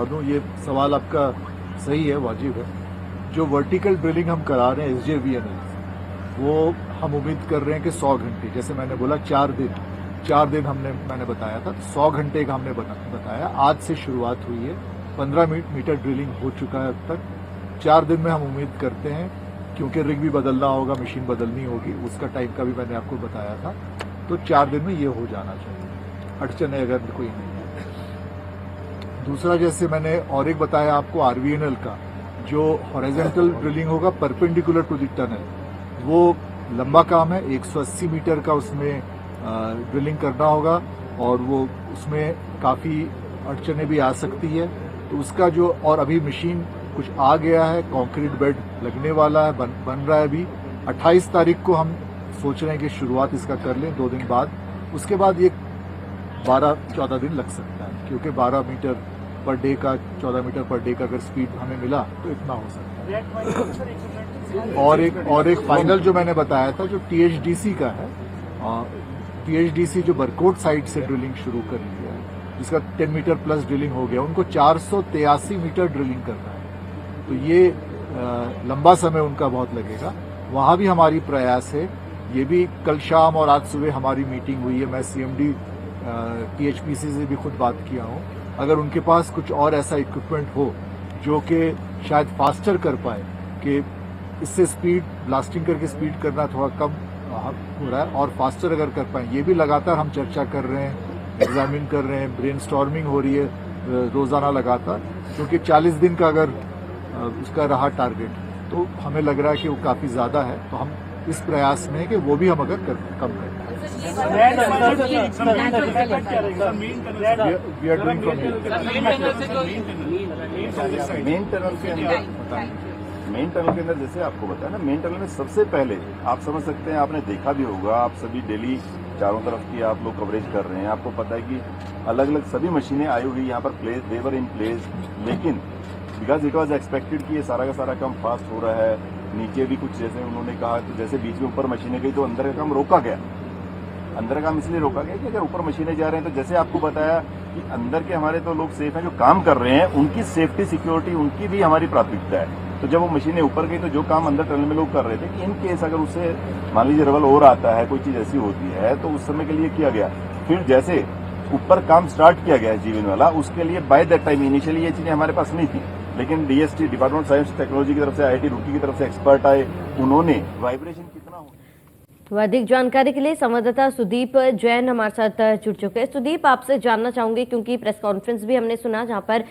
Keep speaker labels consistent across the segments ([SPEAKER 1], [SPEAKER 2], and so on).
[SPEAKER 1] दूं, ये सवाल आपका सही है, वाजिब है। जो वर्टिकल ड्रिलिंग हम करा रहे हैं SJVN, वो हम उम्मीद कर रहे हैं कि 100 घंटे, जैसे मैंने बोला 4 दिन मैंने बताया था, 100 घंटे का हमने बताया। आज से शुरुआत हुई है, 15 मीटर ड्रिलिंग हो चुका है अब तक। 4 दिन में हम उम्मीद करते हैं, क्योंकि रिग भी बदलना होगा, मशीन बदलनी होगी, उसका टाइम का भी मैंने आपको बताया था, तो 4 दिन में ये हो जाना चाहिए, अड़चने अगर कोई नहीं है। दूसरा, जैसे मैंने और एक बताया आपको RVNL का, जो हॉरिजॉन्टल ड्रिलिंग होगा परपेंडिकुलर टू द टनल, वो लंबा काम है, 180 मीटर का उसमें ड्रिलिंग करना होगा, और वो उसमें काफ़ी अड़चने भी आ सकती है। तो उसका जो, और अभी मशीन कुछ आ गया है, कंक्रीट बेड लगने वाला है, बन रहा है अभी। 28 तारीख को हम सोच रहे हैं कि शुरुआत इसका कर लें, 2 दिन बाद। उसके बाद ये 12-14 दिन लग सकता है, क्योंकि 12 मीटर पर डे का, 14 मीटर पर डे का अगर स्पीड हमें मिला तो इतना हो सकता है। और एक फाइनल जो मैंने बताया था, जो THDC का है, THDC जो बरकोट साइड से ड्रिलिंग शुरू कर लिया है, जिसका 10 मीटर प्लस ड्रिलिंग हो गया, उनको 483 मीटर ड्रिलिंग करना है। तो ये लंबा समय उनका बहुत लगेगा। वहां भी हमारी प्रयास है, ये भी कल शाम और आज सुबह हमारी मीटिंग हुई है, मैं CMD THPC से भी खुद बात किया हूं। अगर उनके पास कुछ और ऐसा इक्विपमेंट हो जो कि शायद फास्टर कर पाए, कि इससे स्पीड, ब्लास्टिंग करके स्पीड करना थोड़ा कम हो रहा है, और फास्टर अगर कर पाए, ये भी लगातार हम चर्चा कर रहे हैं, एग्जामिन कर रहे हैं, ब्रेनस्टॉर्मिंग हो रही है रोजाना लगातार, क्योंकि 40 दिन का अगर उसका रहा टारगेट, तो हमें लग रहा है कि वो काफ़ी ज़्यादा है। तो हम इस प्रयास में है कि वो भी हम अगर कम करें।
[SPEAKER 2] मेन टनल के अंदर जैसे आपको बताया ना, मेन टनल में सबसे पहले आप समझ सकते हैं, आपने देखा भी होगा, आप सभी डेली चारों तरफ की आप लोग कवरेज कर रहे हैं, आपको पता है कि अलग अलग सभी मशीनें आई हुई यहाँ पर प्लेस, देवर इन प्लेस, लेकिन बिकॉज इट वॉज एक्सपेक्टेड कि ये सारा का सारा काम फास्ट हो रहा है। नीचे भी कुछ जैसे उन्होंने कहा, तो जैसे बीच में ऊपर मशीनें गई तो अंदर का काम रोका गया। अंदर का काम इसलिए रोका गया कि अगर ऊपर मशीनें जा रहे हैं, तो जैसे आपको बताया कि अंदर के हमारे तो लोग सेफ हैं, जो काम कर रहे हैं उनकी सेफ्टी सिक्योरिटी उनकी भी हमारी प्राथमिकता है। तो जब वो मशीनें ऊपर गई, तो जो काम अंदर टनल में लोग कर रहे थे कि इन केस अगर उससे मान लीजिए रबल और आता है, कोई चीज ऐसी होती है, तो उस समय के लिए किया गया। फिर जैसे ऊपर काम स्टार्ट किया गया जीवन वाला, उसके लिए बाय दैट टाइम इनिशियली ये चीजें हमारे पास नहीं थी, लेकिन DST department of science technology की तरफ से, IIT रुड़की की तरफ से एक्सपर्ट आए, उन्होंने वाइब्रेशन कितना हो।
[SPEAKER 3] तो अधिक जानकारी के लिए संवाददाता सुदीप जैन हमारे साथ जुड़ चुके हैं। सुदीप, आपसे जानना चाहूंगी, क्योंकि प्रेस कॉन्फ्रेंस भी हमने सुना, जहां पर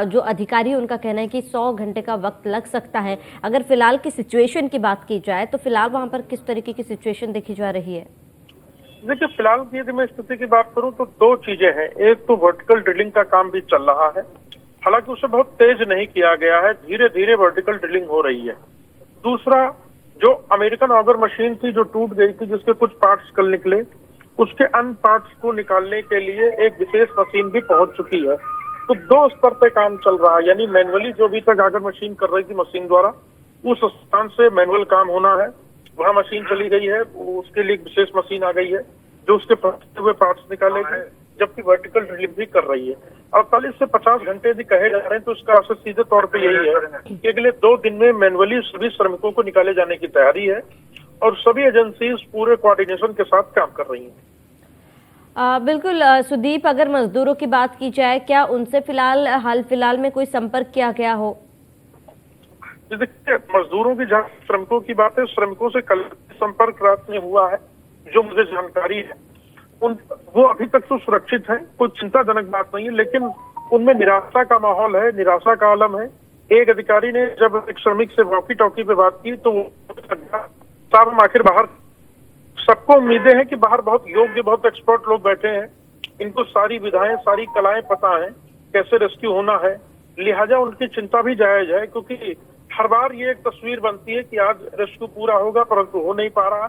[SPEAKER 3] जो अधिकारी है उनका कहना है कि 100 घंटे का वक्त लग सकता है। अगर फिलहाल की सिचुएशन की बात की जाए, तो फिलहाल वहां पर किस तरीके की सिचुएशन देखी जा रही है?
[SPEAKER 4] देखिए, फिलहाल की यदि मैं स्थिति की बात करूं तो 2 चीजें हैं। एक तो वर्टिकल ड्रिलिंग का काम भी चल रहा है, हालांकि उसे बहुत तेज नहीं किया गया है, धीरे धीरे वर्टिकल ड्रिलिंग हो रही है। दूसरा, जो अमेरिकन ऑगर मशीन थी जो टूट गई थी, जिसके कुछ पार्ट्स कल निकले, उसके अन्य पार्ट्स को निकालने के लिए एक विशेष मशीन भी पहुंच चुकी है। तो 2 स्तर पे काम चल रहा है, यानी मैनुअली जो भी तक ऑगर मशीन कर रही थी मशीन द्वारा, उस स्थान से मैनुअल काम होना है, वहां मशीन चली गई है, उसके लिए विशेष मशीन आ गई है जो उसके फंसे हुए पार्ट्स निकालेगी, जबकि वर्टिकल ड्रिलिंग भी कर रही है। 48 से 50 घंटे यदि कहे जा रहे हैं, तो इसका असर सीधे तौर पे यही है कि अगले 2 दिन में मैनुअली सभी श्रमिकों को निकाले जाने की तैयारी है, और सभी एजेंसीज पूरे कोऑर्डिनेशन के साथ काम कर रही हैं।
[SPEAKER 3] बिल्कुल सुदीप, अगर मजदूरों की बात की जाए, क्या उनसे हाल फिलहाल में कोई संपर्क किया गया हो?
[SPEAKER 4] देखिए, मजदूरों की, जहाँ श्रमिकों की बात है, श्रमिकों से कल संपर्क रात में हुआ है, जो मुझे जानकारी है वो अभी तक तो सुरक्षित है, कोई चिंताजनक बात नहीं है, लेकिन उनमें निराशा का माहौल है, निराशा का आलम है। एक अधिकारी ने जब एक श्रमिक से वॉकी टॉकी पे बात की, तो साहब हम आखिर बाहर, सबको उम्मीदें हैं कि बाहर बहुत योग्य, बहुत एक्सपर्ट लोग बैठे हैं, इनको सारी विधाएं, सारी कलाएं पता है, कैसे रेस्क्यू होना है, लिहाजा उनकी चिंता भी जायज है, क्योंकि हर बार ये एक तस्वीर बनती है कि आज रेस्क्यू पूरा होगा, परंतु हो नहीं पा रहा।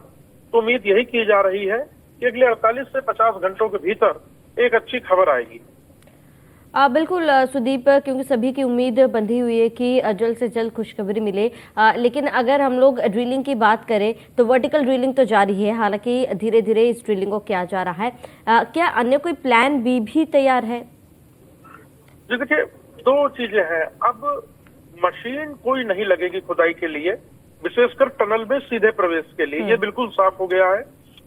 [SPEAKER 4] तो उम्मीद यही की जा रही है कि अगले 48 से 50 घंटों के भीतर एक अच्छी खबर आएगी।
[SPEAKER 3] बिल्कुल सुदीप, क्योंकि सभी की उम्मीद बंधी हुई है कि जल्द से जल्द खुशखबरी मिले। लेकिन अगर हम लोग ड्रिलिंग की बात करें, तो वर्टिकल ड्रिलिंग तो जारी है, हालांकि धीरे धीरे इस ड्रिलिंग को किया जा रहा है। क्या अन्य कोई प्लान बी भी तैयार है?
[SPEAKER 4] जी देखिए, दो चीजें हैं। अब मशीन कोई नहीं लगेगी खुदाई के लिए, विशेषकर टनल में सीधे प्रवेश के लिए, ये बिल्कुल साफ हो गया है।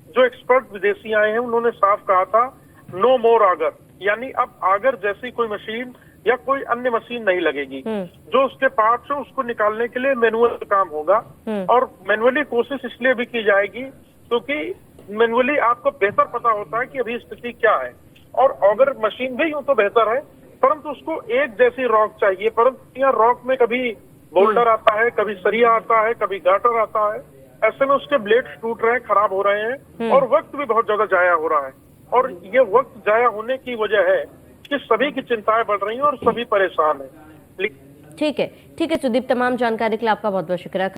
[SPEAKER 4] जो एक्सपर्ट विदेशी आए हैं उन्होंने साफ कहा था नो मोर आगर, यानी अब आगर जैसी कोई मशीन या कोई अन्य मशीन नहीं लगेगी। जो उसके पार्ट्स है उसको निकालने के लिए मैनुअल काम होगा, और मैनुअली कोशिश इसलिए भी की जाएगी क्योंकि मैनुअली आपको बेहतर पता होता है कि अभी स्थिति क्या है। और ऑगर मशीन भी यूं तो बेहतर है, परंतु उसको एक जैसी रॉक चाहिए, परंतु यहाँ रॉक में कभी बोल्डर आता है, कभी सरिया आता है, कभी गाटर आता है, ऐसे में उसके ब्लेड्स टूट रहे हैं, खराब हो रहे हैं, और वक्त भी बहुत ज्यादा जाया हो रहा है। और ये वक्त जाया होने की वजह है कि सभी की चिंताएं बढ़ रही हैं और सभी परेशान हैं।
[SPEAKER 3] ठीक है सुदीप, तमाम जानकारी के लिए आपका बहुत बहुत शुक्रिया।